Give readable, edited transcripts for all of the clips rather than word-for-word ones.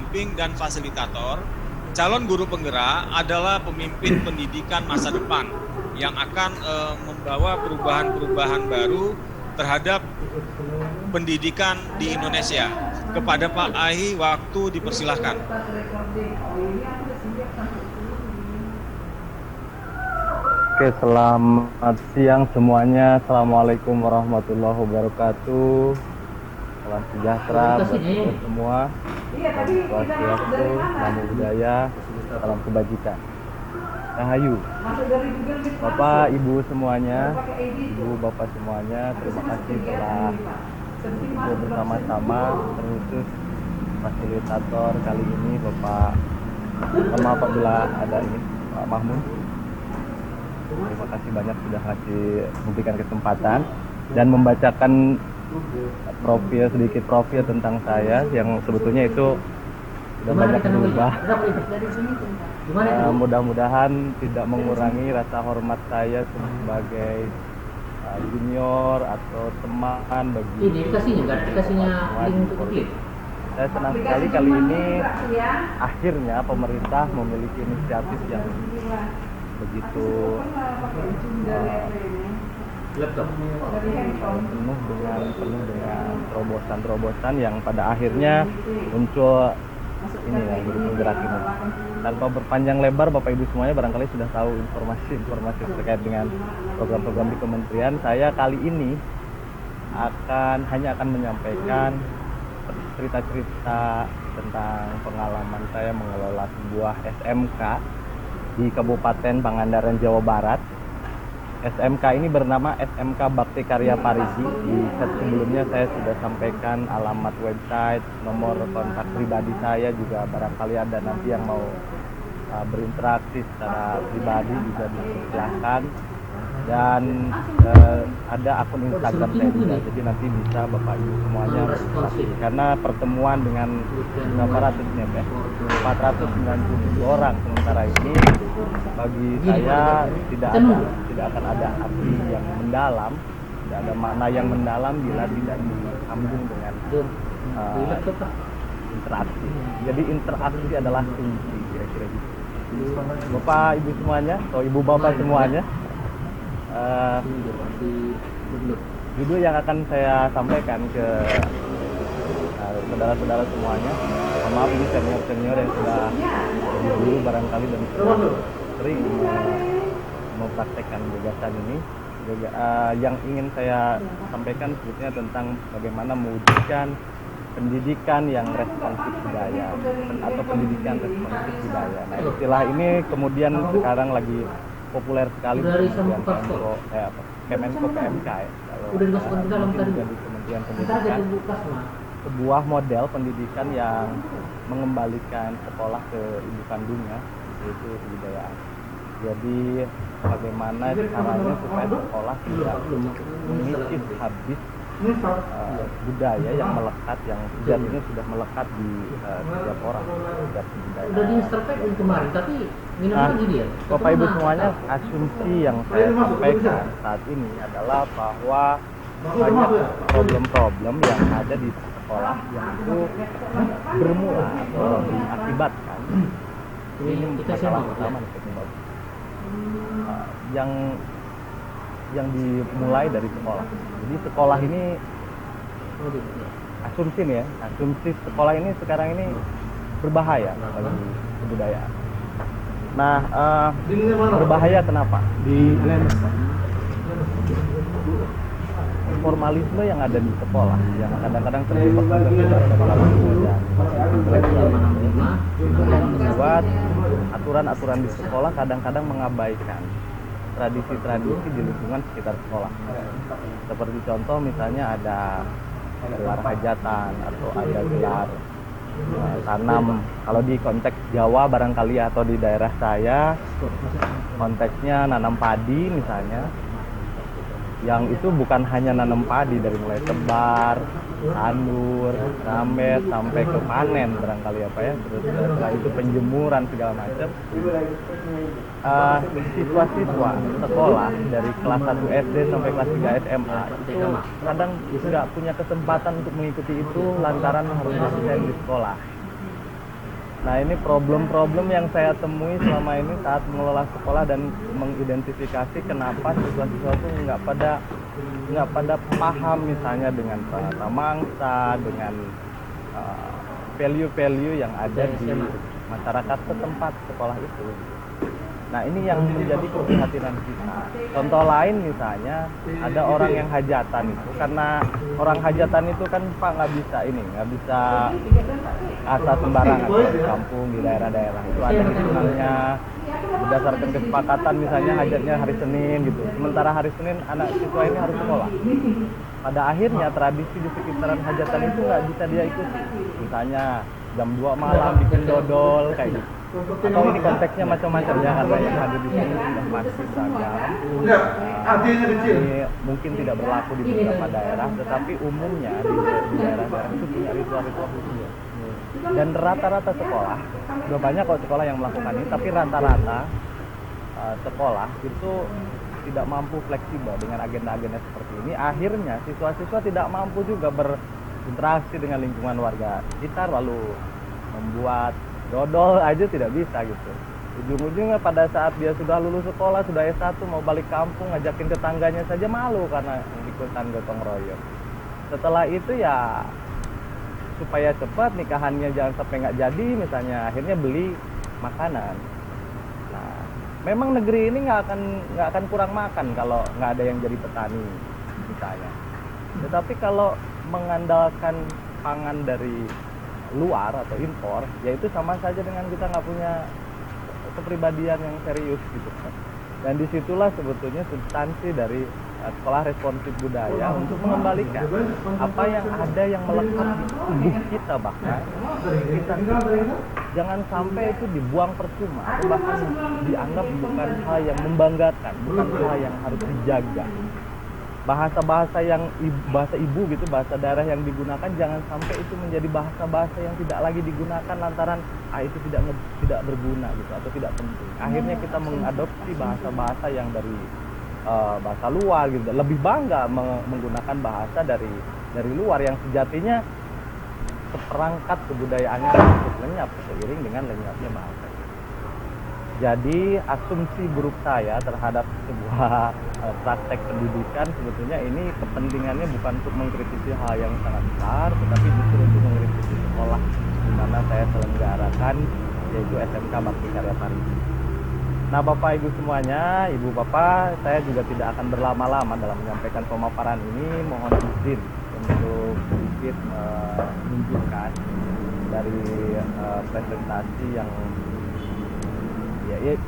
pendamping dan fasilitator, calon guru penggerak adalah pemimpin pendidikan masa depan yang akan membawa perubahan-perubahan baru terhadap pendidikan di Indonesia. Kepada Pak Ahi, waktu dipersilahkan. Oke, selamat siang semuanya. Assalamualaikum warahmatullahi wabarakatuh. Salam sejahtera buat kita semua. Swastiastu, namo buddhaya, salam kebajikan. Rahayu. Bapak, Ibu semuanya, Ibu, Bapak semuanya, terima kasih telah ikut bersama-sama, terkhusus fasilitator kali ini Bapak. Maaf apabila ada ini, Pak Mahmud. Terima kasih banyak sudah memberikan kesempatan dan membacakan sedikit profil tentang saya yang sebetulnya itu sudah banyak berubah. Mudah-mudahan tidak mengurangi rasa hormat saya sebagai junior atau teman bagi dikasihnya link untuk klik. Saya senang sekali kali ini akhirnya pemerintah memiliki inisiatif yang begitu penuh dengan terobosan yang pada akhirnya muncul ini ya, guru penggerak ini. Tanpa berpanjang lebar, Bapak Ibu semuanya barangkali sudah tahu informasi terkait dengan program-program di kementerian. Saya kali ini hanya akan menyampaikan cerita-cerita tentang pengalaman saya mengelola sebuah SMK di Kabupaten Pangandaran, Jawa Barat. SMK ini bernama SMK Bakti Karya Parigi. Di set sebelumnya saya sudah sampaikan alamat website, nomor kontak pribadi saya juga barangkali ada nanti yang mau berinteraksi secara pribadi juga dipersilahkan. Dan ada akun Instagram saya juga, jadi nanti bisa Bapak Ibu semuanya berinteraksi. Karena pertemuan dengan berapa ratus nih, 497 orang sementara ini bagi saya tidak akan ada arti yang mendalam, tidak ada makna yang mendalam bila tidak disambung dengan interaksi. Jadi interaksi adalah kunci, kira-kira gitu. Bapak Ibu semuanya atau Ibu Bapak semuanya, judul yang akan saya sampaikan ke saudara-saudara semuanya, maaf ini senior yang sudah dulu barangkali dan sudah sering mempraktekkan gagasan ini. Yang ingin saya sampaikan sebetulnya tentang bagaimana mewujudkan pendidikan yang responsif budaya atau pendidikan responsif budaya. Nah, istilah ini kemudian sekarang lagi populer sekali di Kemenko PMK ya. Udah dimasukkan ke dalam tadi. Di Kementerian Pendidikan, sebuah model pendidikan yang mengembalikan sekolah ke ibu kandungnya, yaitu kebudayaan. Jadi bagaimana caranya supaya sekolah tidak mengikis habis budaya yang melekat, yang sejatinya sudah melekat di setiap orang, setiap budaya. Udah diinstruksi kemarin, tapi minum lagi dia. Bapak Ibu semuanya, asumsi yang saya sampaikan saat ini adalah bahwa banyak problem-problem yang ada di sekolah yang itu bermula atau mengakibatkan ini masalah utama yang dimulai dari sekolah. Jadi sekolah ini asumsi sekolah ini sekarang ini berbahaya bagi kebudayaan. Nah, berbahaya kenapa? Formalisme yang ada di sekolah yang kadang-kadang terjebak dalam formalisme dan membuat aturan-aturan di sekolah kadang-kadang mengabaikan tradisi-tradisi di lingkungan sekitar sekolah. Seperti contoh misalnya ada gelar hajatan atau ada gelar tanam. Kalau di konteks Jawa barangkali atau di daerah saya konteksnya nanam padi misalnya, yang itu bukan hanya nanam padi dari mulai tebar, tandur, ramet sampai ke panen barangkali apa ya, terus setelah itu penjemuran segala macam. Siswa-siswa sekolah dari kelas 1 SD sampai kelas 3 SMA itu kadang nggak punya kesempatan untuk mengikuti itu lantaran harus absen di sekolah. Nah, ini problem-problem yang saya temui selama ini saat mengelola sekolah dan mengidentifikasi kenapa siswa-siswa itu nggak pada paham misalnya dengan pranata mangsa, dengan value-value yang ada di masyarakat setempat sekolah itu. Nah, ini yang menjadi keprihatinan kita. Contoh lain misalnya ada orang yang hajatan itu, karena orang hajatan itu kan Pak nggak bisa asal sembarangan di kampung, di daerah-daerah itu ada hitungannya berdasarkan kesepakatan, misalnya hajatnya hari Senin gitu. Sementara hari Senin anak siswa ini harus sekolah. Pada akhirnya tradisi di sekitaran hajatan itu nggak bisa dia ikuti. Misalnya jam 2 malam bikin dodol kayak gitu. Atau ini konteksnya macam-macam ya, karena yang hadir di sini sudah masih beragam. Ini mungkin tidak berlaku di beberapa daerah, tetapi umumnya di daerah-daerah itu punya ritual-ritual khusus. Dan rata-rata sekolah, sudah banyak kok sekolah yang melakukan ini, tapi rata-rata sekolah itu tidak mampu fleksibel dengan agenda-agenda seperti ini. Akhirnya siswa-siswa tidak mampu juga berinteraksi dengan lingkungan warga sekitar, lalu membuat dodol aja tidak bisa gitu. Ujung-ujungnya pada saat dia sudah lulus sekolah, sudah S1, mau balik kampung, ngajakin tetangganya saja malu karena ikutan gotong royong. Setelah itu ya supaya cepat nikahannya jangan sampai nggak jadi, misalnya akhirnya beli makanan. Nah, memang negeri ini nggak akan kurang makan kalau nggak ada yang jadi petani misalnya. Tetapi kalau mengandalkan pangan dari luar atau impor, yaitu sama saja dengan kita nggak punya kepribadian yang serius gitu kan. Dan disitulah sebetulnya substansi dari sekolah responsif budaya untuk mengembalikan apa yang ada yang melekat di tubuh kita, bahkan kita jangan sampai itu dibuang percuma atau bahkan dianggap bukan hal yang membanggakan, bukan hal yang harus dijaga. Bahasa-bahasa yang bahasa ibu gitu, bahasa daerah yang digunakan jangan sampai itu menjadi bahasa-bahasa yang tidak lagi digunakan lantaran itu tidak berguna gitu atau tidak penting. Akhirnya kita mengadopsi bahasa-bahasa yang dari bahasa luar gitu, lebih bangga menggunakan bahasa dari luar yang sejatinya seperangkat kebudayaannya cukup lenyap seiring dengan lenyapnya bahasa. Jadi asumsi buruk saya terhadap sebuah praktek pendidikan sebetulnya ini kepentingannya bukan untuk mengkritisi hal yang sangat besar, tetapi justru untuk mengkritisi sekolah di mana saya selenggarakan, yaitu SMK Bakti Karya Parigi. Nah, Bapak Ibu semuanya, Ibu Bapak, saya juga tidak akan berlama-lama dalam menyampaikan pemaparan ini. Mohon izin untuk sedikit menunjukkan dari presentasi yang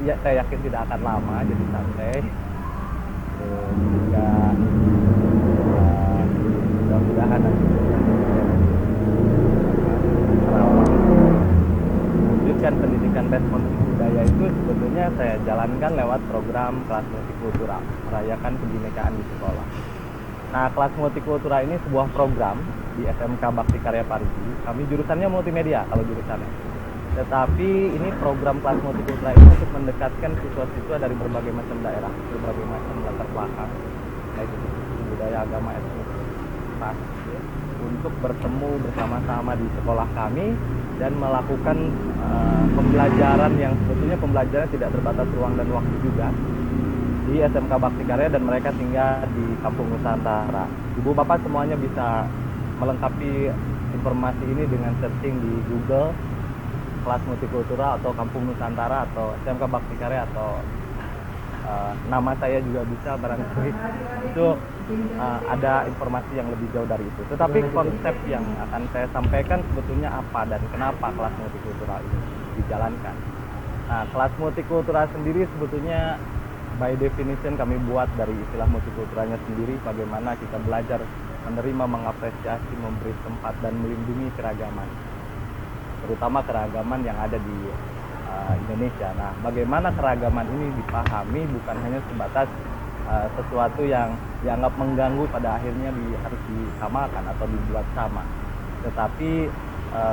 ya saya yakin tidak akan lama, jadi santai. Juga mudah-mudahan nanti mewujudkan pendidikan responsif budaya itu sebetulnya saya jalankan lewat program kelas multikultural, merayakan kebinekaan di sekolah. Nah, kelas multikultural ini sebuah program di SMK Bakti Karya Parigi. Kami jurusannya multimedia kalau jurusannya. Tetapi ini program kelas multikultural ini untuk mendekatkan siswa-siswa dari berbagai macam daerah, berbagai macam latar belakang, baik itu budaya, agama, etnis, ras, untuk bertemu bersama-sama di sekolah kami dan melakukan pembelajaran yang sebetulnya pembelajaran tidak terbatas ruang dan waktu juga di SMK Bakti Karya, dan mereka tinggal di Kampung Nusantara. Ibu Bapak semuanya bisa melengkapi informasi ini dengan searching di Google kelas multikultural atau Kampung Nusantara atau SMK Bakti Karya, atau nama saya juga bisa barangkali itu ada informasi yang lebih jauh dari itu. Tetapi konsep yang akan saya sampaikan sebetulnya apa dan kenapa kelas multikultural ini dijalankan. Nah, kelas multikultural sendiri sebetulnya by definition kami buat dari istilah multikulturalnya sendiri, bagaimana kita belajar menerima, mengapresiasi, memberi tempat dan melindungi keragaman, terutama keragaman yang ada di Indonesia. Nah, bagaimana keragaman ini dipahami bukan hanya sebatas sesuatu yang dianggap mengganggu pada akhirnya harus disamakan atau dibuat sama, tetapi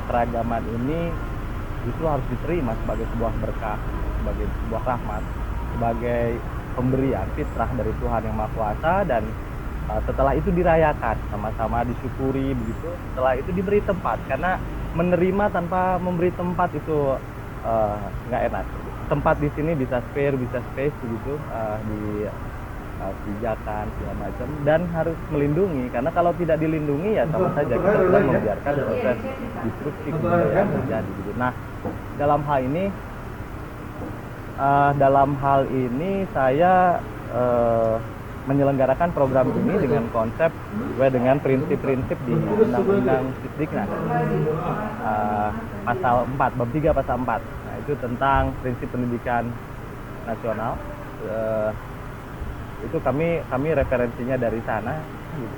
keragaman ini justru harus diterima sebagai sebuah berkah, sebagai sebuah rahmat, sebagai pemberian fitrah dari Tuhan Yang Maha Kuasa, dan setelah itu dirayakan sama-sama, disyukuri begitu. Setelah itu diberi tempat, karena menerima tanpa memberi tempat itu nggak enak. Tempat di sini bisa spare, bisa space begitu, di pijakan segala macam, dan harus melindungi, karena kalau tidak dilindungi ya sama saja kita sedang membiarkan proses disrupsi kebudayaan terjadi gitu. Nah, dalam hal ini saya menyelenggarakan program ini dengan konsep sesuai dengan prinsip-prinsip di Undang-Undang Sisdiknas, pasal 4, bab 3 pasal 4. Nah, itu tentang prinsip pendidikan nasional. Itu kami referensinya dari sana,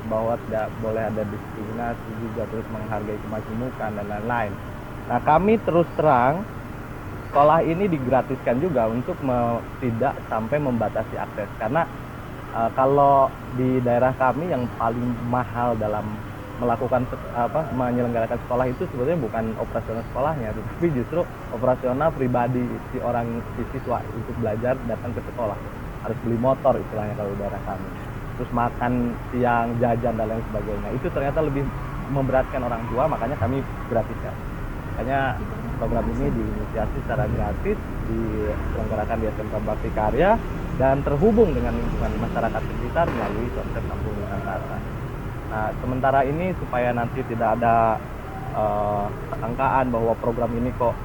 bahwa tidak boleh ada diskriminasi juga, terus menghargai kemajemukan dan lain-lain. Nah, kami terus terang sekolah ini digratiskan juga untuk tidak sampai membatasi akses, karena kalau di daerah kami yang paling mahal dalam melakukan menyelenggarakan sekolah itu sebetulnya bukan operasional sekolahnya, tapi justru operasional pribadi si siswa untuk belajar datang ke sekolah. Harus beli motor istilahnya kalau di daerah kami, terus makan siang, jajan dan lain sebagainya. Itu ternyata lebih memberatkan orang tua, makanya kami gratiskan. Makanya program ini diinisiasi secara gratis, diselenggarakan di SMK Bakti Karya dan terhubung dengan lingkungan masyarakat sekitar melalui konsep Kampung Nusantara. Nah, sementara ini supaya nanti tidak ada sangkaan bahwa program ini kok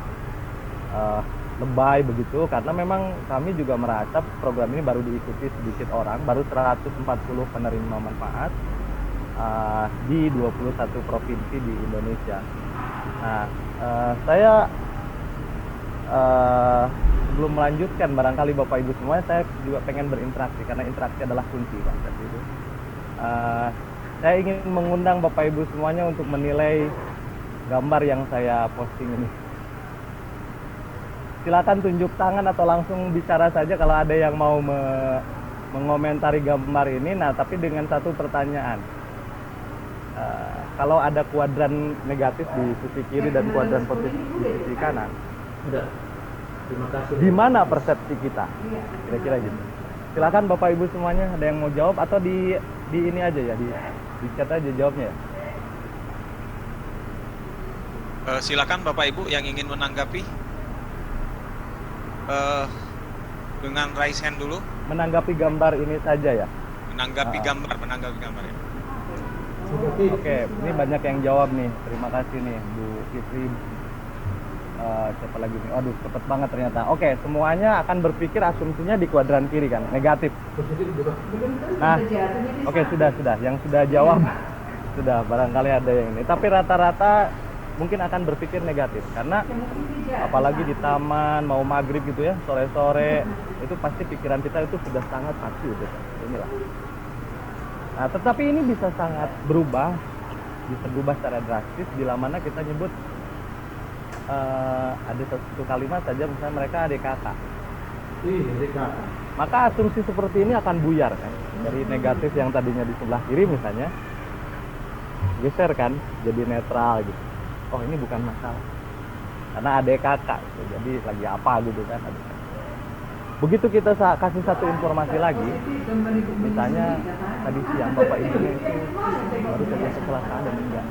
lebay begitu, karena memang kami juga merasa program ini baru diikuti sedikit orang, baru 140 penerima manfaat di 21 provinsi di Indonesia. Nah, saya sebelum melanjutkan, barangkali Bapak Ibu semuanya, saya juga pengen berinteraksi, karena interaksi adalah kunci Pak. Saya ingin mengundang Bapak Ibu semuanya untuk menilai gambar yang saya posting ini. Silakan tunjuk tangan atau langsung bicara saja kalau ada yang mau mengomentari gambar ini. Nah, tapi dengan satu pertanyaan. Kalau ada kuadran negatif di sisi kiri dan kuadran positif di sisi kanan, Udah. Terima kasih. di mana persepsi kita? Kira-kira gitu. Silakan Bapak Ibu semuanya, ada yang mau jawab atau di ini aja ya, di chat aja jawabnya ya. Silakan Bapak Ibu yang ingin menanggapi dengan raise hand dulu. Menanggapi gambar ini saja ya. Menanggapi gambar ya. Oke, ini banyak yang jawab nih. Terima kasih nih Bu Fitri. Siapa lagi nih? Aduh, cepet banget ternyata. Oke, semuanya akan berpikir asumsinya di kuadran kiri kan, negatif. Nah, oke, sudah. Yang sudah jawab sudah, barangkali ada yang ini. Tapi rata-rata mungkin akan berpikir negatif, karena apalagi di taman mau maghrib gitu ya, sore-sore, itu pasti pikiran kita itu sudah sangat pasti gitu. Inilah. Nah, tetapi ini bisa sangat berubah secara drastis bila mana kita nyebut ada satu kalimat saja, misalnya mereka adik kakak. Maka asumsi seperti ini akan buyar kan, dari negatif yang tadinya di sebelah kiri misalnya geser kan jadi netral gitu. Oh, ini bukan masalah karena adik kakak gitu. Jadi lagi apa gitu kan. Begitu kita kasih satu informasi lagi, misalnya tadi siang bapak ibunya itu baru saja kecelakaan dan enggak,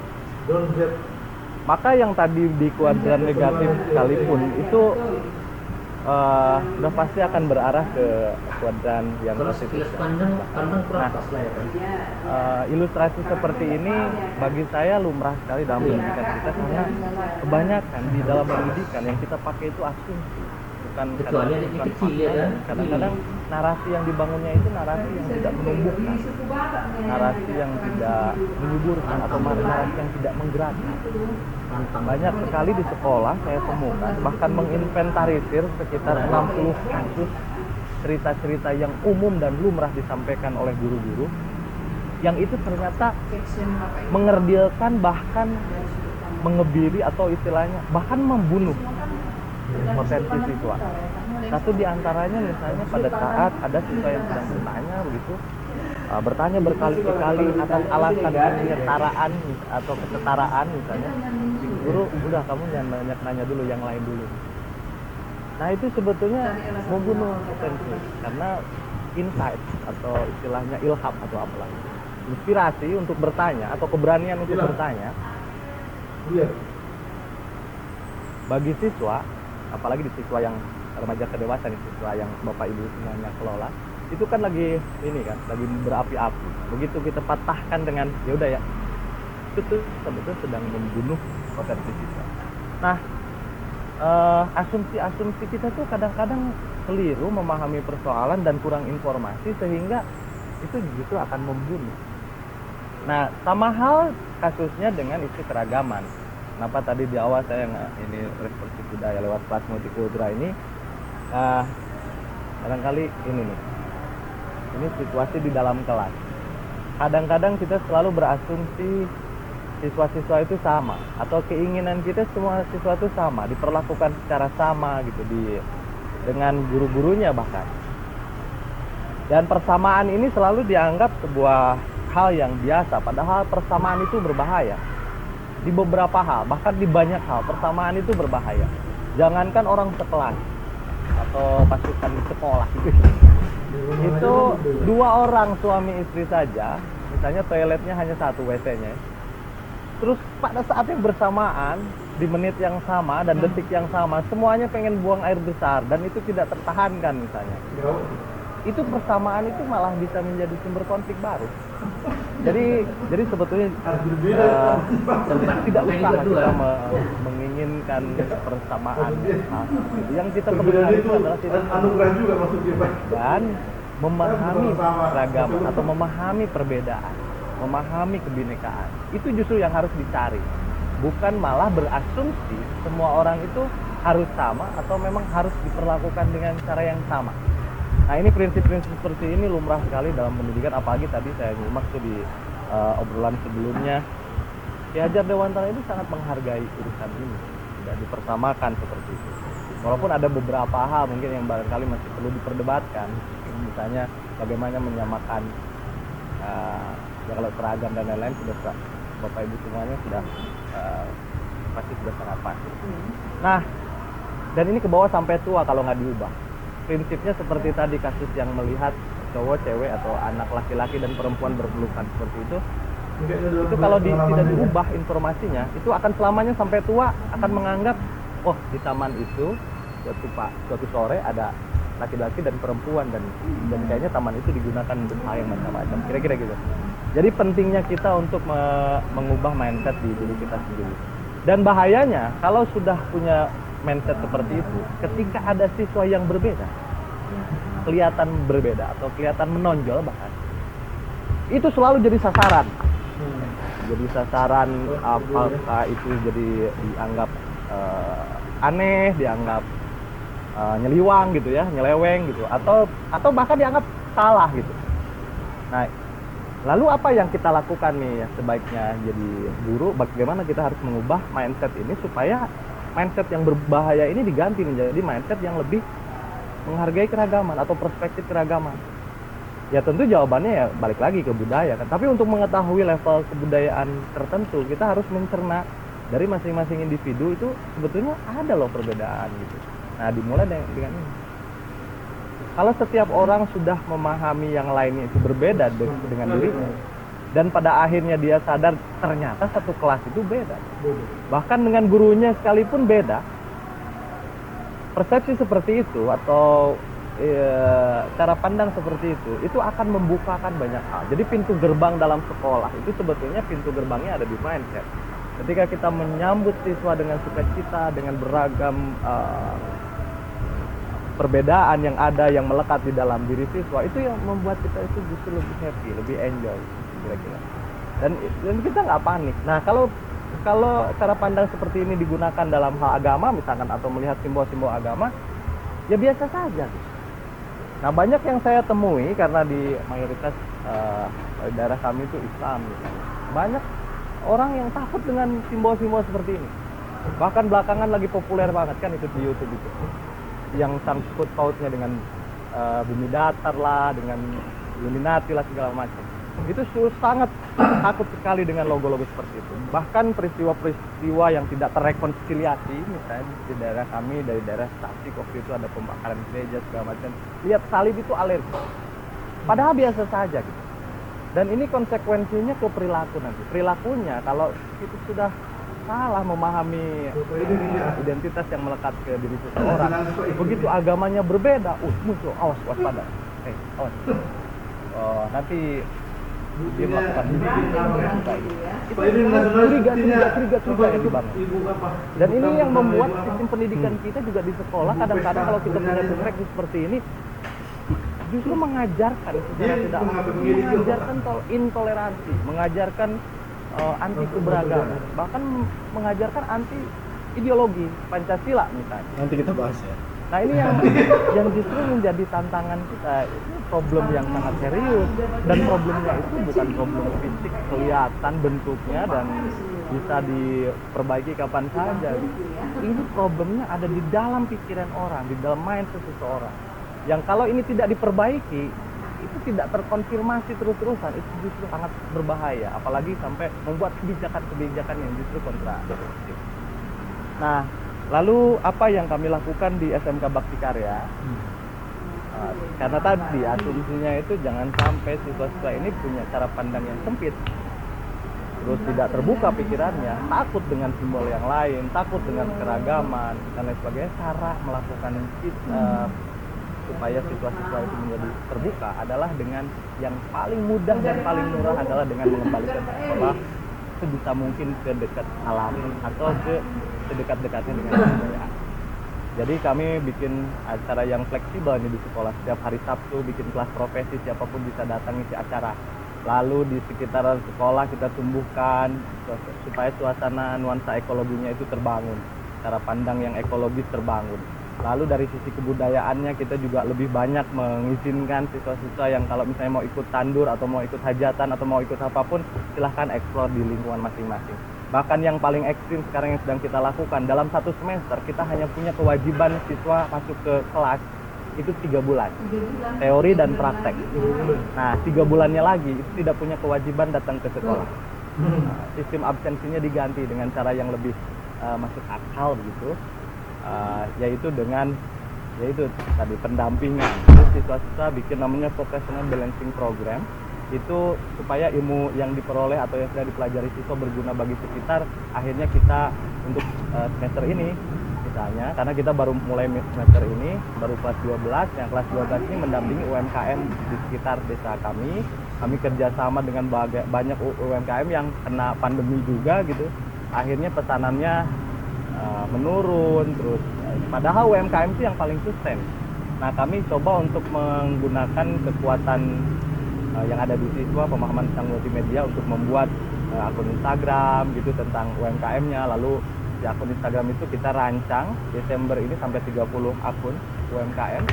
maka yang tadi di kuadran negatif sekalipun itu udah pasti akan berarah ke kuadran yang Kalau positif. sekilas pandang kurang pas lah ya kan. Ilustrasi seperti ini bagi saya lumrah sekali dalam pendidikan kita, karena kebanyakan di dalam pendidikan yang kita pakai itu asumsi, bukan Kecuali ada yang kecil ya kan. kadang-kadang narasi yang dibangunnya itu narasi yang tidak menumbuhkan, narasi yang tidak menyuburkan, atau narasi yang tidak menggerakkan. Banyak sekali di sekolah saya temukan, bahkan menginventarisir sekitar 60 kasus cerita-cerita yang umum dan lumrah disampaikan oleh guru-guru, yang itu ternyata mengerdilkan, bahkan mengebiri, atau istilahnya bahkan membunuh potensi siswa. Satu di antaranya misalnya pada saat ada siswa yang sedang bertanya berkali-kali atas alasan kesetaraan atau kesetaraan misalnya, si guru udah kamu jangan nanya dulu, yang lain dulu. Nah, itu sebetulnya membunuh potensi, karena insight atau istilahnya ilham atau apalah, inspirasi untuk bertanya atau keberanian untuk bertanya bagi siswa, apalagi di siswa yang remaja ke dewasa nih, siswa yang bapak ibu semuanya kelola, itu kan lagi ini kan, lagi berapi-api. Begitu kita patahkan dengan ya udah ya, itu tuh sebetulnya sedang membunuh potensi siswa. Nah, asumsi-asumsi kita tuh kadang-kadang keliru memahami persoalan dan kurang informasi sehingga itu justru akan membunuh. Nah, sama hal kasusnya dengan isu keragaman. Kenapa tadi di awal saya ini refleksi budaya lewat kelas multikultural ini, barangkali ini nih, ini situasi di dalam kelas. Kadang-kadang kita selalu berasumsi siswa-siswa itu sama, atau keinginan kita semua siswa itu sama, diperlakukan secara sama gitu dengan guru-gurunya bahkan. Dan persamaan ini selalu dianggap sebuah hal yang biasa, padahal persamaan itu berbahaya. Di beberapa hal, bahkan di banyak hal, persamaan itu berbahaya. Jangankan orang sekelas atau pasukan di sekolah gitu. Itu 2 orang suami istri saja, misalnya toiletnya hanya 1 WC-nya. Terus pada saat yang bersamaan, di menit yang sama dan detik yang sama, semuanya pengen buang air besar dan itu tidak tertahankan misalnya. Itu persamaan itu malah bisa menjadi sumber konflik baru. Jadi sebetulnya tidak usah kita menginginkan persamaan. Yang kita perlukan itu adalah dan memahami keragaman atau memahami perbedaan, memahami kebinekaan. Itu justru yang harus dicari. Bukan malah berasumsi semua orang itu harus sama atau memang harus diperlakukan dengan cara yang sama. Nah, ini prinsip-prinsip seperti ini lumrah sekali dalam pendidikan, apalagi tadi saya nyimak tuh di obrolan sebelumnya. Ki Hajar Dewantara ini sangat menghargai urusan ini, tidak dipersamakan seperti itu. Walaupun ada beberapa hal mungkin yang barangkali masih perlu diperdebatkan, misalnya bagaimana menyamakan ya kalau seragam dan lain-lain sudah Bapak Ibu semuanya sudah pasti sudah sangat pasti. Nah, dan ini ke bawah sampai tua kalau nggak diubah. Prinsipnya seperti tadi kasus yang melihat cowok, cewek atau anak laki-laki dan perempuan berpelukan seperti itu kalau tidak diubah informasinya, itu akan selamanya sampai tua akan menganggap oh di taman itu suatu sore ada laki-laki dan perempuan dan kayaknya taman itu digunakan untuk hal yang macam-macam, kira-kira gitu. Jadi pentingnya kita untuk mengubah mindset di diri kita sendiri. Dan bahayanya kalau sudah punya mindset seperti itu, ketika ada siswa yang berbeda, kelihatan berbeda atau kelihatan menonjol bahkan, itu selalu jadi sasaran. Jadi sasaran, apakah itu jadi dianggap aneh, dianggap nyeliwang gitu ya, nyeleweng gitu, atau bahkan dianggap salah gitu. Nah, lalu apa yang kita lakukan nih ya, sebaiknya jadi guru, bagaimana kita harus mengubah mindset ini supaya mindset yang berbahaya ini diganti menjadi mindset yang lebih menghargai keragaman atau perspektif keragaman. Ya tentu jawabannya ya balik lagi ke budaya kan. Tapi untuk mengetahui level kebudayaan tertentu, kita harus mencerna dari masing-masing individu itu sebetulnya ada loh perbedaan gitu. Nah, dimulai dengan ini. Kalau setiap orang sudah memahami yang lainnya itu berbeda dengan dirinya, dan pada akhirnya dia sadar ternyata satu kelas itu beda. Bahkan dengan gurunya sekalipun beda. Persepsi seperti itu atau cara pandang seperti itu akan membukakan banyak hal. Jadi pintu gerbang dalam sekolah itu sebetulnya pintu gerbangnya ada di mindset. Ketika kita menyambut siswa dengan sukacita, dengan beragam perbedaan yang ada yang melekat di dalam diri siswa, itu yang membuat kita itu justru lebih happy, lebih enjoy kira-kira. Dan kita nggak panik. Nah, kalau cara pandang seperti ini digunakan dalam hal agama misalkan atau melihat simbol-simbol agama, ya biasa saja. Nah, banyak yang saya temui karena di mayoritas daerah kami itu Islam misalnya. Banyak orang yang takut dengan simbol-simbol seperti ini. Bahkan belakangan lagi populer banget kan itu di YouTube itu. Yang sangkut pautnya dengan bumi datar lah, dengan Illuminati lah segala macam. Itu sangat takut sekali dengan logo-logo seperti itu. Bahkan peristiwa-peristiwa yang tidak terrekonsiliasi, misalnya di daerah kami, dari daerah Tasik waktu itu ada pembakaran gereja segala macam, lihat salib itu alergi. Padahal biasa saja gitu. Dan ini konsekuensinya ke perilaku nanti. Perilakunya kalau itu sudah salah memahami identitas yang melekat ke diri seseorang. Begitu agamanya berbeda, musuh, awas, waspada. Awas. Nanti dia melakukan itu curiga yang dibangun. Dan ini yang membuat sistem pendidikan kita juga di sekolah kadang-kadang kalau kita punya direksi seperti ini justru mengajarkan secara tidak langsung, mengajarkan intoleransi, mengajarkan anti keberagaman, bahkan mengajarkan anti ideologi Pancasila misalnya. Nanti kita bahas ya. Nah ini yang justru menjadi tantangan kita, itu problem yang sangat serius, dan problemnya itu bukan problem fisik kelihatan bentuknya dan bisa diperbaiki kapan saja. Ini problemnya ada di dalam pikiran orang, di dalam mindset seseorang. Yang kalau ini tidak diperbaiki, itu tidak terkonfirmasi terus-terusan, itu justru sangat berbahaya, apalagi sampai membuat kebijakan-kebijakan yang justru kontradiktif. Nah, lalu apa yang kami lakukan di SMK Bakti Karya? Karena tadi asumsinya itu jangan sampai siswa-siswa ini punya cara pandang yang sempit, terus tidak terbuka pikirannya, takut dengan simbol yang lain, takut dengan keragaman dan lain sebagainya. Cara melakukan supaya siswa-siswa itu menjadi terbuka adalah dengan yang paling mudah dan paling murah adalah dengan mengembalikan sekolah sebisa mungkin ke dekat alam atau ke sedekat-dekatnya dengan kebudayaan. Jadi kami bikin acara yang fleksibel nih di sekolah. Setiap hari Sabtu bikin kelas profesi, siapapun bisa datang isi acara. Lalu di sekitaran sekolah kita tumbuhkan supaya suasana nuansa ekologinya itu terbangun, cara pandang yang ekologis terbangun. Lalu dari sisi kebudayaannya kita juga lebih banyak mengizinkan siswa-siswa yang kalau misalnya mau ikut tandur atau mau ikut hajatan atau mau ikut apapun, silahkan eksplor di lingkungan masing-masing. Bahkan yang paling ekstrim sekarang yang sedang kita lakukan, dalam satu semester kita hanya punya kewajiban siswa masuk ke kelas itu 3 bulan, teori dan praktek. Nah 3 bulannya lagi itu tidak punya kewajiban datang ke sekolah. Sistem absensinya diganti dengan cara yang lebih masuk akal begitu. Yaitu tadi pendampingan. Terus siswa-siswa bikin namanya vocational balancing program, itu supaya ilmu yang diperoleh atau yang sudah dipelajari siswa berguna bagi sekitar. Akhirnya kita untuk semester ini misalnya, karena kita baru mulai semester ini, baru kelas 12, yang kelas 12 ini mendampingi UMKM di sekitar desa kami kerjasama dengan banyak UMKM yang kena pandemi juga gitu. Akhirnya pesanannya menurun terus, padahal UMKM itu yang paling sustain. Nah kami coba untuk menggunakan kekuatan yang ada di siswa, pemahaman tentang multimedia untuk membuat akun Instagram gitu tentang UMKM-nya. Lalu di akun Instagram itu kita rancang Desember ini sampai 30 akun UMKM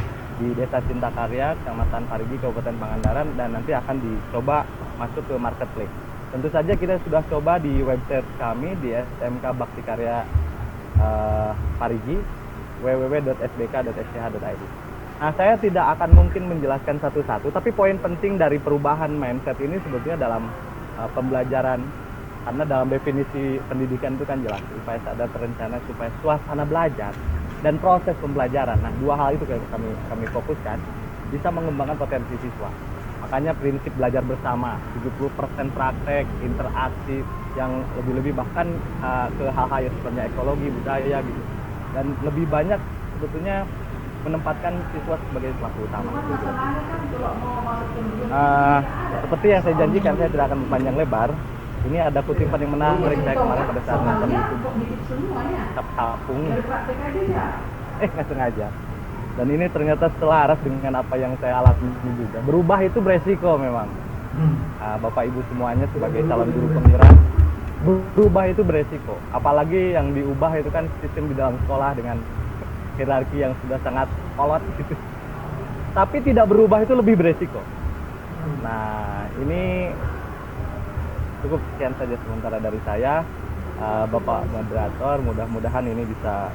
di Desa Cinta Karya, Kecamatan Parigi, Kabupaten Pangandaran, dan nanti akan dicoba masuk ke marketplace. Tentu saja kita sudah coba di website kami di SMK Bakti Karya Parigi, www.sbk.sch.id. Nah, saya tidak akan mungkin menjelaskan satu-satu, tapi poin penting dari perubahan mindset ini sebetulnya dalam pembelajaran, karena dalam definisi pendidikan itu kan jelas, supaya ada terencana, supaya suasana belajar dan proses pembelajaran. Nah, 2 hal itu kami fokuskan, bisa mengembangkan potensi siswa. Makanya prinsip belajar bersama, 70% praktek, interaksi, yang lebih-lebih bahkan ke hal-hal yang sifatnya ekologi, budaya gitu. Dan lebih banyak sebetulnya menempatkan siswa sebagai pelaku utama. Seperti yang saya janjikan, saya tidak akan panjang lebar. Ini ada kutipan yang menarik saya kemarin pada saat nonton YouTube. Tapung. Nggak sengaja. Dan ini ternyata selaras dengan apa yang saya alami juga. Berubah itu beresiko memang. Bapak Ibu semuanya sebagai calon guru penggerak, berubah itu beresiko. Apalagi yang diubah itu kan sistem di dalam sekolah dengan hierarki yang sudah sangat kolot gitu. Tapi tidak berubah itu lebih beresiko. Nah, ini cukup sekian saja sementara dari saya, Bapak Moderator. Mudah-mudahan ini bisa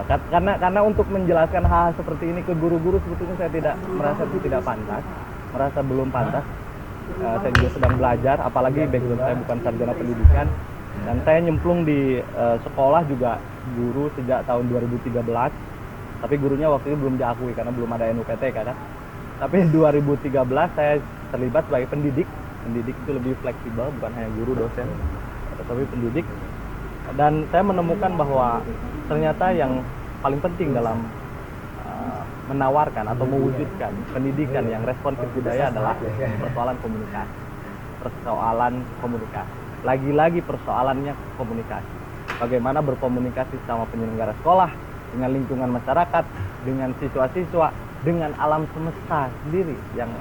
karena untuk menjelaskan hal seperti ini ke guru-guru sebetulnya saya tidak merasa tidak pantas, merasa belum pantas. Saya juga sedang belajar, apalagi background saya bukan sarjana pendidikan, dan saya nyemplung di sekolah juga guru sejak tahun 2013, tapi gurunya waktu itu belum diakui karena belum ada NUPTK kan. Tapi 2013 saya terlibat sebagai pendidik itu lebih fleksibel, bukan hanya guru dosen, tetapi pendidik. Dan saya menemukan bahwa ternyata yang paling penting dalam menawarkan atau mewujudkan pendidikan yang responsif budaya adalah persoalan komunikasi. Lagi-lagi persoalannya komunikasi. Bagaimana berkomunikasi sama penyelenggara sekolah, dengan lingkungan masyarakat, dengan siswa-siswa, dengan alam semesta sendiri yang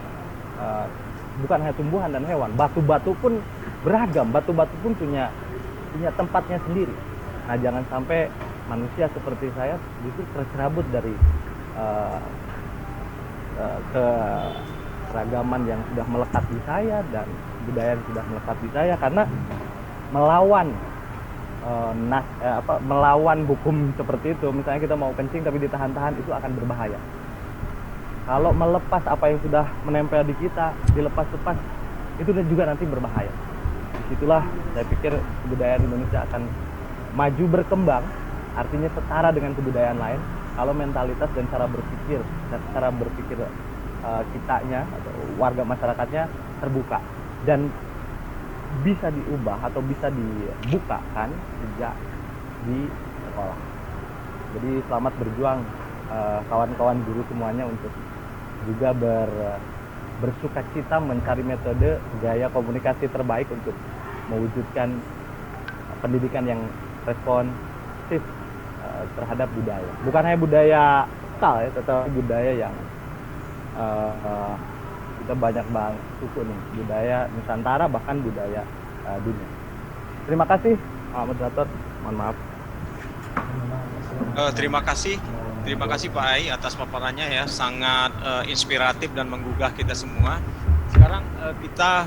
bukan hanya tumbuhan dan hewan. Batu-batu pun beragam, batu-batu pun punya tempatnya sendiri. Nah, jangan sampai manusia seperti saya justru tercerabut dari keragaman yang sudah melekat di saya dan budaya yang sudah melekat di saya, karena melawan hukum seperti itu, misalnya kita mau kencing tapi ditahan-tahan, itu akan berbahaya. Kalau melepas apa yang sudah menempel di kita, dilepas-lepas, itu juga nanti berbahaya. Disitulah saya pikir kebudayaan Indonesia akan maju berkembang, artinya setara dengan kebudayaan lain, kalau mentalitas dan cara berpikir kitanya atau warga masyarakatnya terbuka dan bisa diubah atau bisa dibukakan sejak di sekolah. Jadi selamat berjuang kawan-kawan guru semuanya untuk juga bersuka cita mencari metode gaya komunikasi terbaik untuk mewujudkan pendidikan yang responsif terhadap budaya. Bukan hanya budaya lokal ya, tetapi budaya yang kita banyak banget suku nih, budaya Nusantara bahkan budaya dunia. Terima kasih Pak Moderator, mohon maaf. Terima kasih Pak Ai atas paparannya ya, sangat inspiratif dan menggugah kita semua. Sekarang kita